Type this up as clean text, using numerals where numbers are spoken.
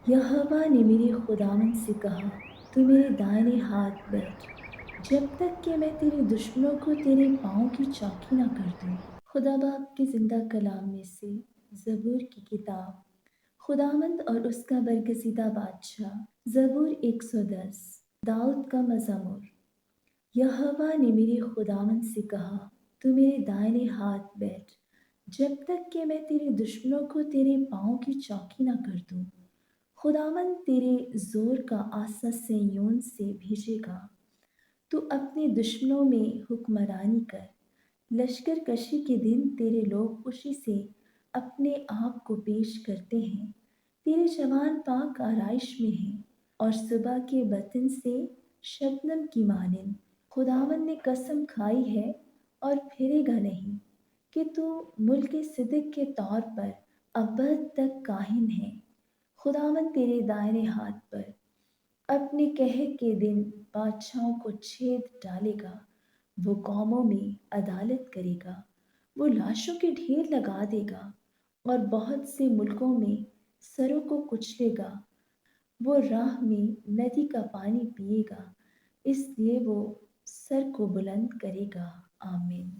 यहोवा ने मेरे खुदावंद से कहा, तू मेरे दाहिने हाथ बैठ, जब तक कि मैं तेरे दुश्मनों को तेरे पाँव की चौकी ना कर दूँ। खुदा बाप के ज़िंदा कलाम में से ज़बूर की किताब, खुदावंद और उसका बरगज़ीदा बादशाह। ज़बूर 110। दाऊद का मज़मूर। यहोवा ने मेरे खुदावंद से कहा, तू मेरे दाहिने हाथ बैठ, जब तक कि मैं तेरे दुश्मनों को तेरे पाँव की चौकी ना कर दूँ। खुदावंद तेरे ज़ोर का आसा सिय्योन से भेजेगा। तू अपने दुश्मनों में हुक्मरानी कर। लश्कर कशी के दिन तेरे लोग खुशी से अपने आप को पेश करते हैं। तेरे जवान पाक आराइश में हैं और सुबह के बतन से शबनम की मानिंद। खुदावंद ने कसम खाई है और फिरेगा नहीं कि तू मुल्क सिद्दीक के तौर पर अबद तक काहिन है। खुदावंद तेरे दाहिने हाथ पर अपने कहर के दिन बादशाहों को छेद डालेगा। वो कौमों में अदालत करेगा। वो लाशों के ढेर लगा देगा और बहुत से मुल्कों में सरों को कुचलेगा। वो राह में नदी का पानी पिएगा, इसलिए वो सर को बुलंद करेगा। आमीन।